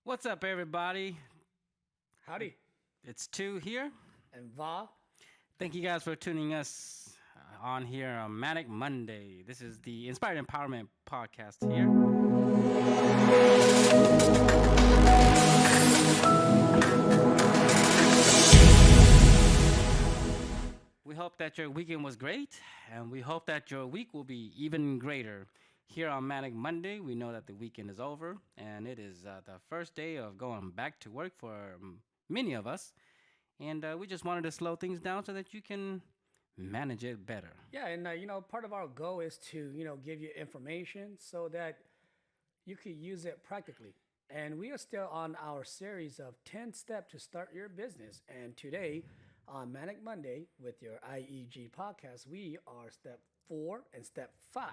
What's up, everybody? Howdy. It's Tou here. And Va. Thank you guys for tuning us on here on Manic Monday. This is the Inspired Empowerment podcast here. We hope that your weekend was great, and we hope that your week will be even greater. Here on Manic Monday, we know that the weekend is over, and it is the first day of going back to work for many of us. And we just wanted to slow things down so that you can manage it better. Yeah, and part of our goal is to, give you information so that you could use it practically. And we are still on our series of 10 steps to start your business. And today on Manic Monday with your IEG podcast, we are step 4 and step 5.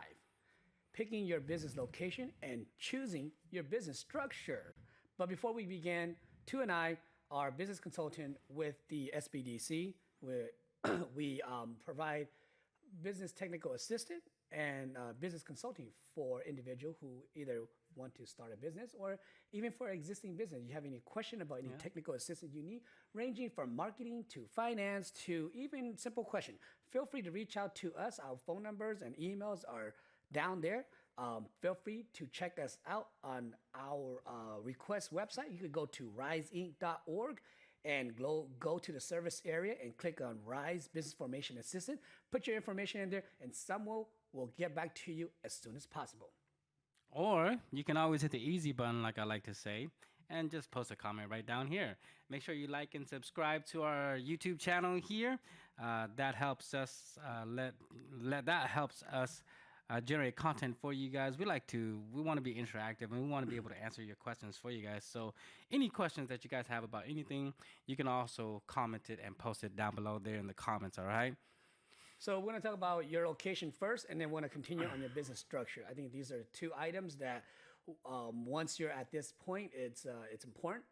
Picking your business location and choosing your business structure. But before we begin, Tu and I are business consultant with the SBDC. We provide business technical assistant and business consulting for individuals who either want to start a business or even for existing business. You have any question about any technical assistance you need, ranging from marketing to finance to even simple question. Feel free to reach out to us. Our phone numbers and emails are down there. Feel free to check us out on our request website. You could go to riseinc.org and go to the service area and click on Rise Business Formation Assistant. Put your information in there, and someone will get back to you as soon as possible. Or you can always hit the easy button, like I like to say, and just post a comment right down here. Make sure you like and subscribe to our YouTube channel here. That helps us. That helps us generate content for you guys. We want to be interactive, and we want to be able to answer your questions for you guys. So any questions that you guys have about anything, you can also comment it and post it down below there in the comments, all right? So we're going to talk about your location first, and then we're going to continue on your business structure. I think these are two items that once you're at this point, it's important.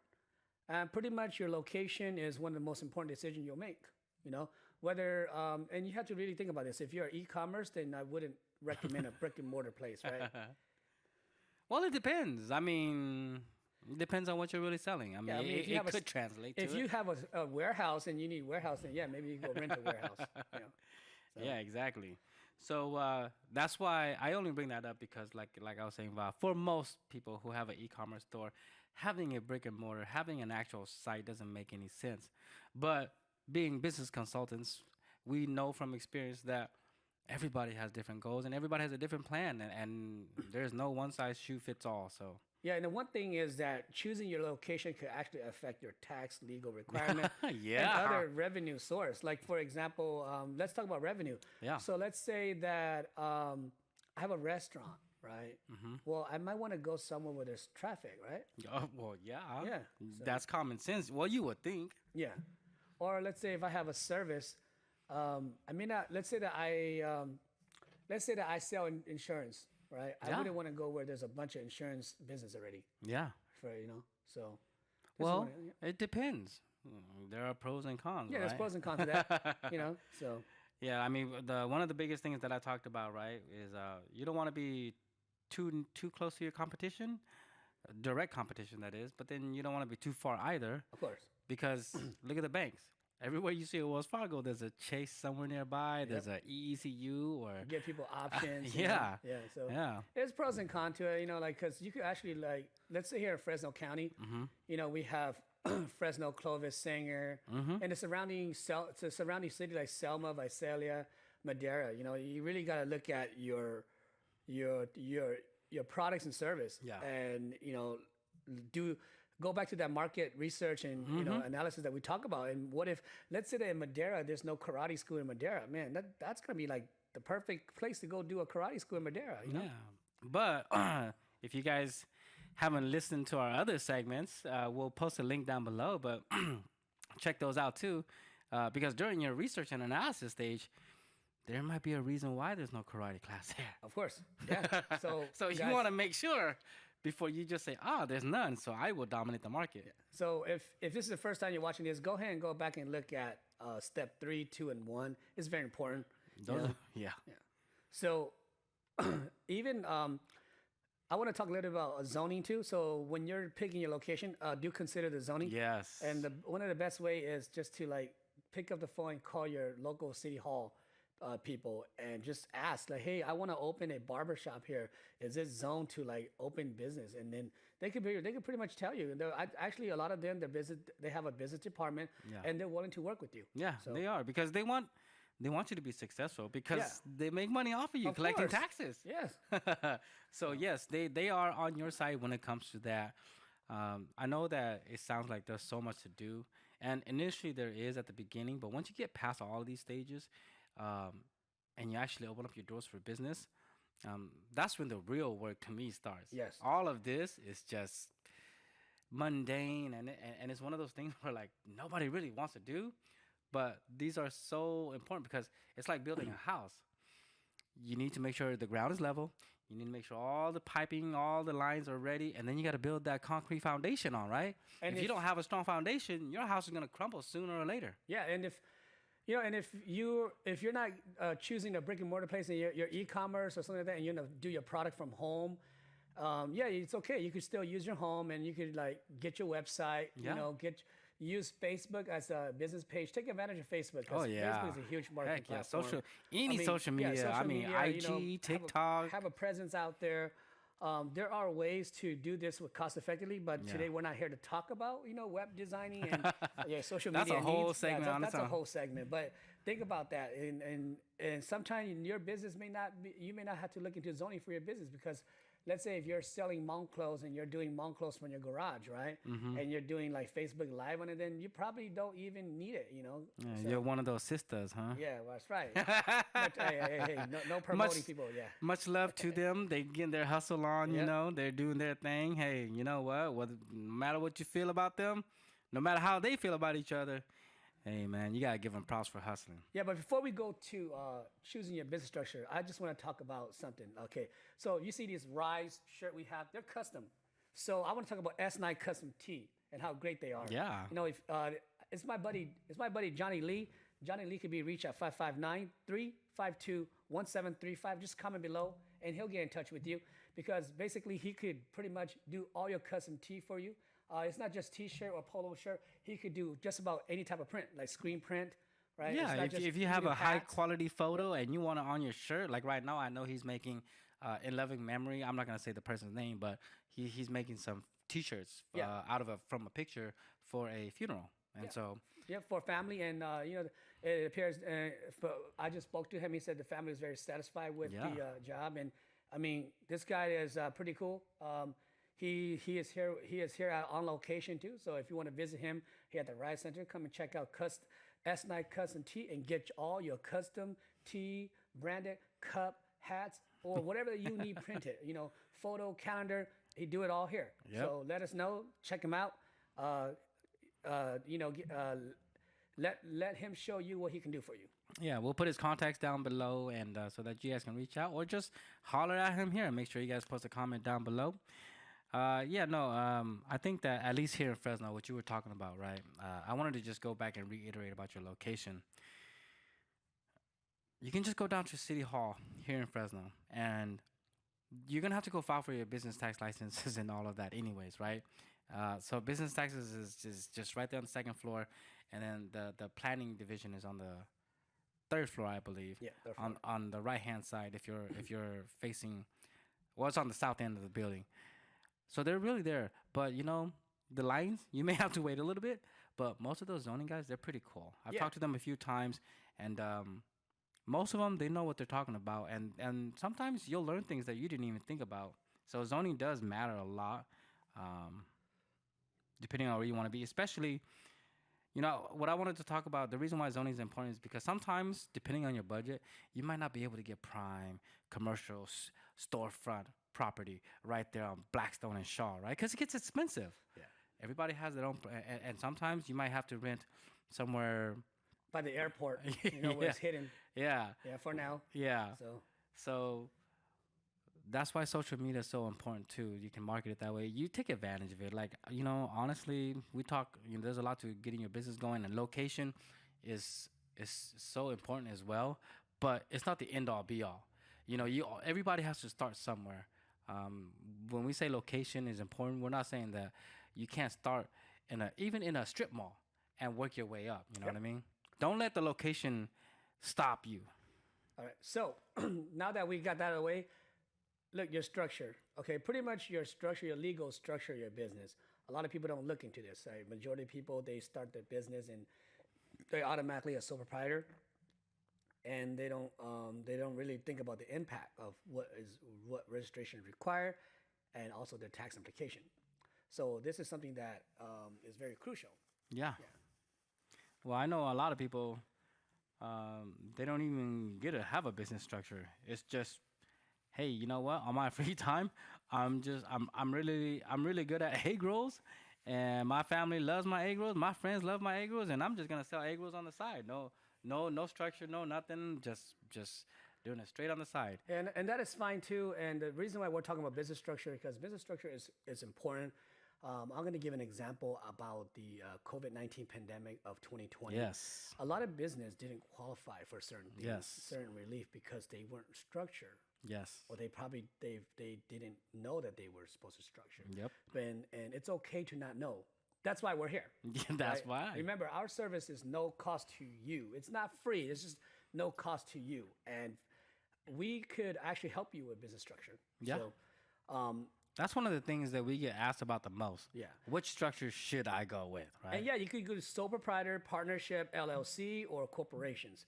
Pretty much your location is one of the most important decisions you'll make, whether, and you have to really think about this. If you're e-commerce, then I wouldn't recommend a brick and mortar place, right? Well, it depends. I mean, it depends on what you're really selling. I mean, it could translate to If you have a warehouse and you need warehouse, then maybe you go rent a warehouse. So. Yeah, exactly. So that's why I only bring that up because, like I was saying, for most people who have an e-commerce store, having a brick and mortar, having an actual site doesn't make any sense. But being business consultants, we know from experience that everybody has different goals and everybody has a different plan, and there's no one size shoe fits all. So yeah, and the one thing is that choosing your location could actually affect your tax, legal requirement, and other revenue source. Like for example, let's talk about revenue. Yeah. So let's say that I have a restaurant, right? Mm-hmm. Well, I might want to go somewhere where there's traffic, right? Oh, well, yeah. Yeah. So that's common sense. Well, you would think. Yeah. Or let's say if I have a service. I mean, let's say that I sell insurance, right? Yeah. I wouldn't want to go where there's a bunch of insurance business already. Yeah. So. Well, it depends. There are pros and cons. Yeah, right? there's pros and cons to that. So. Yeah, I mean, one of the biggest things that I talked about, right, is you don't want to be too close to your competition, direct competition that is, but then you don't want to be too far either. Of course. Because look at the banks. Everywhere you see a Wells Fargo, there's a Chase somewhere nearby. Yep. There's a EECU or give people options. Yeah. So there's pros and cons to it. Because you could actually let's say here in Fresno County, we have Fresno, Clovis, Sanger, and the surrounding city like Selma, Visalia, Madera. You really got to look at your products and service. Yeah. And go back to that market research and analysis that we talk about. And what if, let's say that in Madera, there's no karate school in Madera? Man, that's gonna be like the perfect place to go do a karate school in Madera. Yeah, but if you guys haven't listened to our other segments, we'll post a link down below. But check those out too, because during your research and analysis stage, there might be a reason why there's no karate class there. Of course, yeah. So you want to make sure before you just say, there's none, so I will dominate the market. Yeah. So if this is the first time you're watching this, go ahead and go back and look at step 3, 2, and 1. It's very important. Yeah. So even I want to talk a little bit about zoning too. So when you're picking your location, do consider the zoning. Yes. And one of the best way is just to like pick up the phone and call your local city hall people and just ask like, hey, I want to open a barber shop here. Is it zoned to like open business? And then they could pretty much tell you. Actually, a lot of them they have a business department Yeah. and they're willing to work with you. Yeah, So they are because they want you to be successful because Yeah. they make money off of you Of collecting course. taxes. yes, So yes, they are on your side when it comes to that. I know that it sounds like there's so much to do, and initially there is at the beginning, but once you get past all of these stages, um, and you actually open up your doors for business, that's when the real work to me starts. Yes. All of this is just mundane, and it's one of those things where like nobody really wants to do, but these are so important because it's like building a house. You need to make sure the ground is level. You need to make sure all the piping, all the lines are ready, and then you got to build that concrete foundation on, right? And if you if- don't have a strong foundation, your house is gonna crumble sooner or later. yeah, and if you're not choosing a brick and mortar place and your e-commerce or something like that, and you're gonna do your product from home, yeah, it's okay. You could still use your home, and you could like get your website. Yeah. Use Facebook as a business page. Take advantage of Facebook. 'Cause Oh yeah, Facebook is a huge marketing heck yeah, platform. any social Yeah, media. I social mean, media, IG, TikTok. have a presence out there. There are ways to do this with cost effectively, but Yeah. today we're not here to talk about web designing and social That's media. a whole needs. segment on That's its a own. whole segment. But think about that, and sometimes your business you may not have to look into zoning for your business because. Let's say if you're selling Hmong clothes and you're doing Hmong clothes from your garage, right? Mm-hmm. And you're doing like Facebook Live on it, then you probably don't even need it, Yeah, So- you're one of those sisters, huh? yeah, well, that's right. Hey, no promoting people, yeah. Much love to them. They getting their hustle on, you Yep. know. They're doing their thing. Hey, you know what? No matter what you feel about them, no matter how they feel about each other, hey, man, you gotta give them props for hustling. Yeah, but before we go to choosing your business structure, I just want to talk about something. Okay, so you see this Rise shirt we have; they're custom. So I want to talk about S9 Custom Tee and how great they are. Yeah. If it's my buddy Johnny Lee. Johnny Lee can be reached at 559-352-1735. Just comment below, and he'll get in touch with you because basically he could pretty much do all your custom tee for you. It's not just t-shirt or polo shirt. He could do just about any type of print, like screen print, right? It's Yeah, not if, just if you have even a high hats. quality photo and you want it on your shirt, like right now, I know he's making in loving memory. I'm not gonna say the person's name, but he's making some T-shirts Yeah. from a picture for a funeral, and Yeah. so Yeah, for family, and it appears. I just spoke to him. He said the family was very satisfied with Yeah. the job, and I mean, this guy is pretty cool. He is here. He is here on location too. So if you want to visit him here at the Rise Center, come and check out S9 Custom Tee and get all your custom tee, branded cup, hats, or whatever you need printed. Photo, calendar. He do it all here. Yep. So let us know. Check him out. Let him show you what he can do for you. yeah, we'll put his contacts down below, and so that you guys can reach out or just holler at him here and make sure you guys post a comment down below. I think that at least here in Fresno, what you were talking about, right? I wanted to just go back and reiterate about your location. You can just go down to City Hall here in Fresno, and you're gonna have to go file for your business tax licenses and all of that, anyways, right? So business taxes is just right there on the second floor, and then the planning division is on the third floor, I believe. Yeah, third on the right hand side if you're facing, well, it's on the south end of the building. So they're really there, but the lines you may have to wait a little bit. But most of those zoning guys, they're pretty cool. I've Yeah. talked to them a few times, and most of them they know what they're talking about, and sometimes you'll learn things that you didn't even think about. So zoning does matter a lot, depending on where you want to be, especially. What I wanted to talk about, the reason why zoning is important is because sometimes, depending on your budget, you might not be able to get prime commercial storefront property right there on Blackstone and Shaw, right? Because it gets expensive. Yeah. Everybody has their own, and sometimes you might have to rent somewhere. By the airport, Yeah. where it's hidden. Yeah, Yeah, for now. yeah. So So that's why social media is so important too. You can market it that way. You take advantage of it. Like, honestly, we talk, there's a lot to getting your business going, and location is so important as well, but it's not the end all be all. Everybody has to start somewhere. Um, when we say location is important, we're not saying that you can't start even in a strip mall and work your way up. You know Yep. what I mean? Don't let the location stop you. All right. So now that we got that out of the way, look, your structure. Okay, pretty much your structure, your legal structure, of your business. A lot of people don't look into this. Right? Majority of people they start their business and they automatically a sole proprietor, and they don't really think about the impact of what registration is required, and also their tax implication. So this is something that is very crucial. Yeah. Yeah. Well, I know a lot of people. They don't even get to have a business structure. It's just, hey, you know what? On my free time, I'm really good at egg rolls, and my family loves my egg rolls. My friends love my egg rolls, and I'm just gonna sell egg rolls on the side. No structure, no nothing. Just doing it straight on the side. And that is fine too. And the reason why we're talking about business structure because business structure is important. I'm going to give an example about the COVID-19 pandemic of 2020. Yes. A lot of business didn't qualify for certain things, Yes. certain relief because they weren't structured, Yes. or they didn't know that they were supposed to structure. Yep. And it's okay to not know. That's why we're here. Yeah, that's right? why. Remember, our service is no cost to you. It's not free. It's just no cost to you, and we could actually help you with business structure. Yeah. So, That's one of the things that we get asked about the most. Yeah. Which structure should I go with, right? and yeah, you could go to sole proprietor, partnership, LLC, or corporations,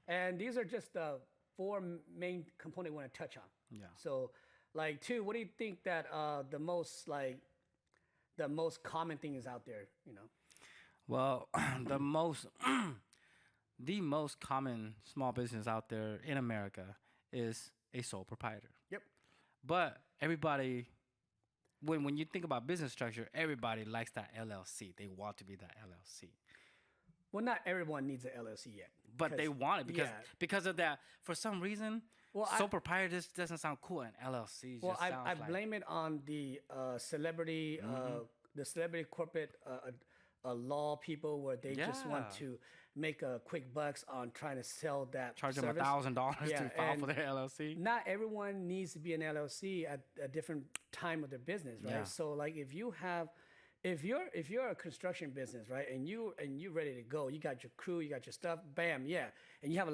and these are just the four main components we want to touch on. Yeah. So, like, Tou, what do you think that the most common thing is out there? You know. Well, the most common small business out there in America is a sole proprietor. Yep. But everybody, when you think about business structure, everybody likes that LLC. They want to be that LLC. Well, not everyone needs an LLC yet. But they want it yeah. because of that. For some reason, Well, sole proprietor just doesn't sound cool, and LLC Well, just sounds I like blame it on the celebrity, the celebrity corporate law people, where they just want Yeah. to make a quick bucks on trying to sell that charge them service. $1,000 Yeah, to file and for their LLC. Not everyone needs to be an LLC at a different time of their business, right? Yeah. So, like, if you're a construction business, right, and you ready to go, you got your crew, you got your stuff, bam, yeah, and you have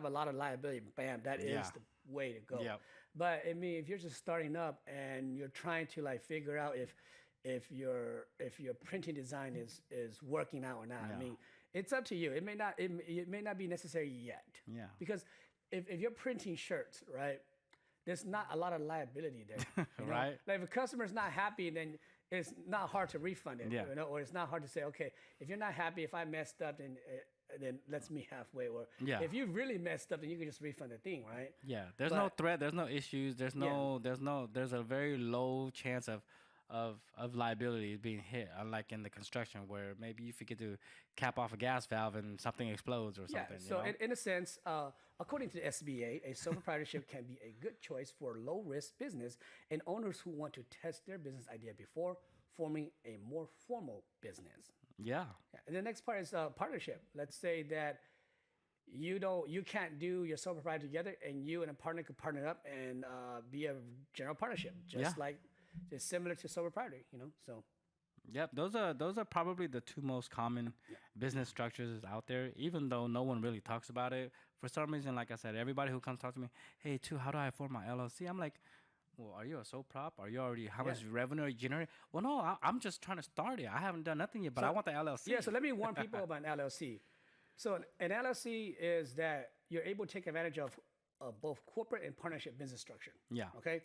a lot of liability, bam, that is Yeah. the way to go. Yep. But I mean, if you're just starting up and you're trying to like figure out if your printing design is working out or not, I Yeah. mean, it's up to you. It may not be necessary yet. Yeah. Because if you're printing shirts, right, there's not a lot of liability there. you know? Right. Like if a customer's not happy, then it's not hard to refund it. Yeah. You know, or it's not hard to say, okay, if you're not happy, if I messed up, then let's meet halfway. Or Yeah. if you really messed up, then you can just refund the thing, right? Yeah, there's no But- threat. There's no issues. There's a very low chance of liability being hit, unlike in the construction where maybe you forget to cap off a gas valve and something explodes or something. Yeah, so you know? in a sense, according to the SBA, a sole proprietorship can be a good choice for low-risk business and owners who want to test their business idea before forming a more formal business. yeah, Yeah. And the next part is partnership. Let's say that you can't do your sole proprietor together, and you and a partner could partner up and be a general partnership, just Yeah. like it's similar to sole proprietor, you know. So yep. Those are probably the two most common business structures out there. Even though no one really talks about it, for some reason, like I said, everybody who comes talk to me, hey, Tou, how do I form my LLC? I'm like, well, are you a sole prop? Are you already how much revenue are you generate? Well, no, I'm just trying to start it. I haven't done nothing yet, but I want the LLC. yeah, so let me warn people about an LLC. So an LLC is that you're able to take advantage of both corporate and partnership business structure. Yeah. Okay.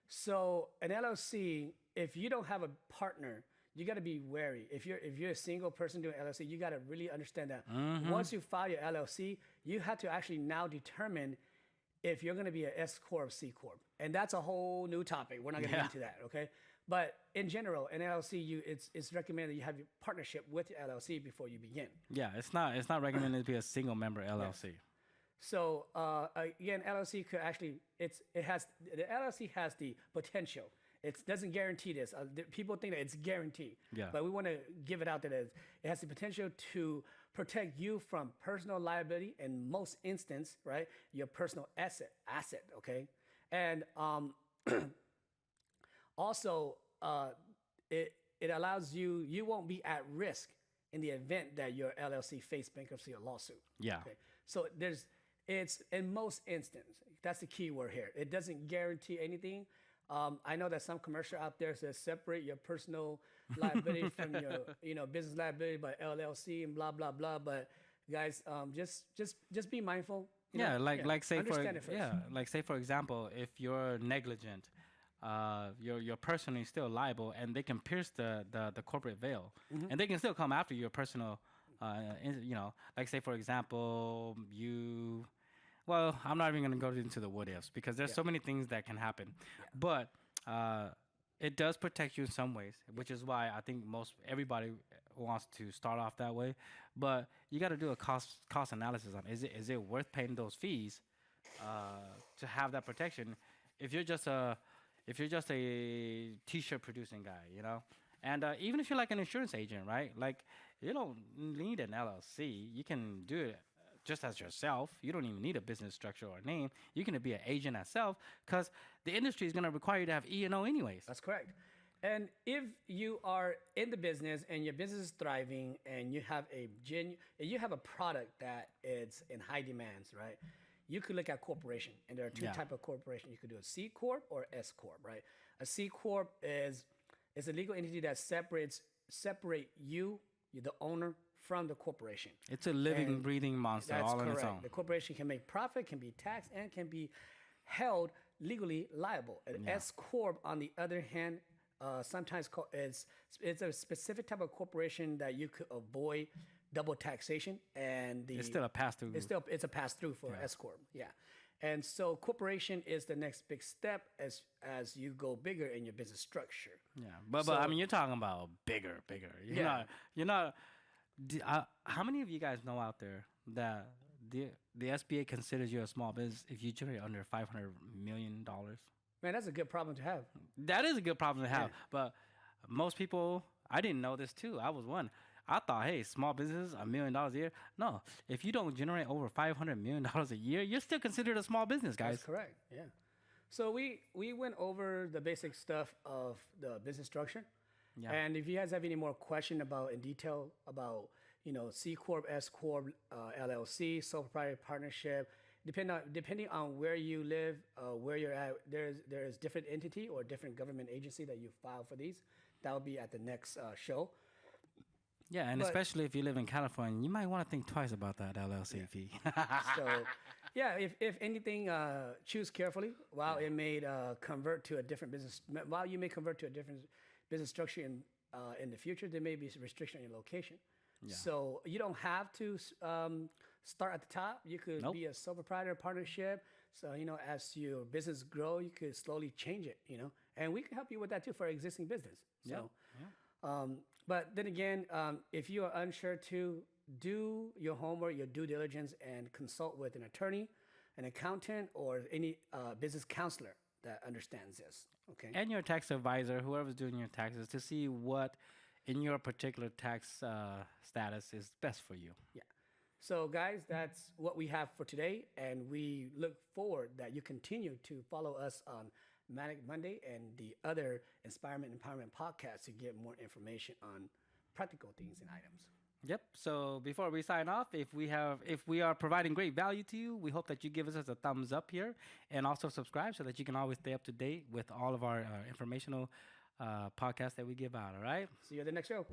So an LLC, if you don't have a partner, you got to be wary. If you're a single person doing LLC, you got to really understand that once you file your LLC, you have to actually now determine if you're going to be an S corp, C corp, and that's a whole new topic. We're not going to get into that, okay? But in general, an LLC, it's recommended that you have your partnership with your LLC before you begin. Yeah, it's not recommended to be a single member LLC. So again, LLC could actually the LLC has the potential. It doesn't guarantee this. People think that it's guaranteed. Yeah. But we want to give it out there that it has the potential to protect you from personal liability, in most instance, right? Your personal asset. Okay. And Also, it allows you, you won't be at risk in the event that your LLC face bankruptcy or lawsuit. Yeah. Okay. So it's in most instances, that's the key word here. It doesn't guarantee anything. I know that some commercial out there says separate your personal liability from your business liability by LLC and blah blah blah. But guys, just be mindful. Like say understand it first. like say for example, if you're negligent, you're personally still liable, and they can pierce the corporate veil, and they can still come after your personal, like say for example, you. Well, I'm not even going to go into the what ifs because there's so many things that can happen, but it does protect you in some ways, which is why I think everybody wants to start off that way. But you got to do a cost analysis on is it worth paying those fees to have that protection if you're just a t-shirt producing guy, and even if you're like an insurance agent, right? Like you don't need an LLC, you can do it just as yourself. You don't even need a business structure or a name. You can be an agent itself because the industry is going to require you to have E&O anyways. That's correct. And if you are in the business and your business is thriving and you have a product that is in high demands, right? You could look at corporation, and there are two types of corporation. You could do a C corp or S corp, right? A C corp is a legal entity that separate you, the owner, from the corporation. It's a living, breathing monster all on its own. The corporation can make profit, can be taxed, and can be held legally liable. An S corp, on the other hand, sometimes it's a specific type of corporation that you could avoid double taxation, and it's still a pass through. It's a pass through for S corp. Yeah. And so corporation is the next big step as you go bigger in your business structure. Yeah, but I mean, you're talking about bigger. You're not. How many of you guys know out there that the SBA considers you a small business if you generate under $500 million? Man, that's a good problem to have. That is a good problem to have. But most people, I didn't know this too. I was one. I thought, hey, small business, $1 million a year. No, if you don't generate over $500 million a year, you're still considered a small business, guys. That's correct. Yeah. So we went over the basic stuff of the business structure. Yeah. And if you guys have any more question in detail about, C corp, S corp, LLC, sole proprietor partnership, depending on where you live, where you're at, there's different entity or different government agency that you file for these. That will be at the next show. Yeah, and especially if you live in California, you might want to think twice about that LLC fee. So, yeah, if anything, choose carefully. While it may convert to a different business, while you may convert to a different business structure in the future, there may be restriction on your location. Yeah. So you don't have to start at the top. You could be a sole proprietor partnership. So as your business grow, you could slowly change it. And we can help you with that too for existing business. So. Yeah. But then again, if you are unsure to do your homework, your due diligence, and consult with an attorney, an accountant, or any business counselor that understands this. Okay. And your tax advisor, whoever's doing your taxes, to see what in your particular tax status is best for you. Yeah. So guys, that's what we have for today, and we look forward that you continue to follow us on Manic Monday and the other Inspirement Empowerment podcasts to get more information on practical things and items. Yep. So before we sign off, if we are providing great value to you, we hope that you give us a thumbs up here and also subscribe so that you can always stay up to date with all of our informational podcasts that we give out. All right. See you at the next show.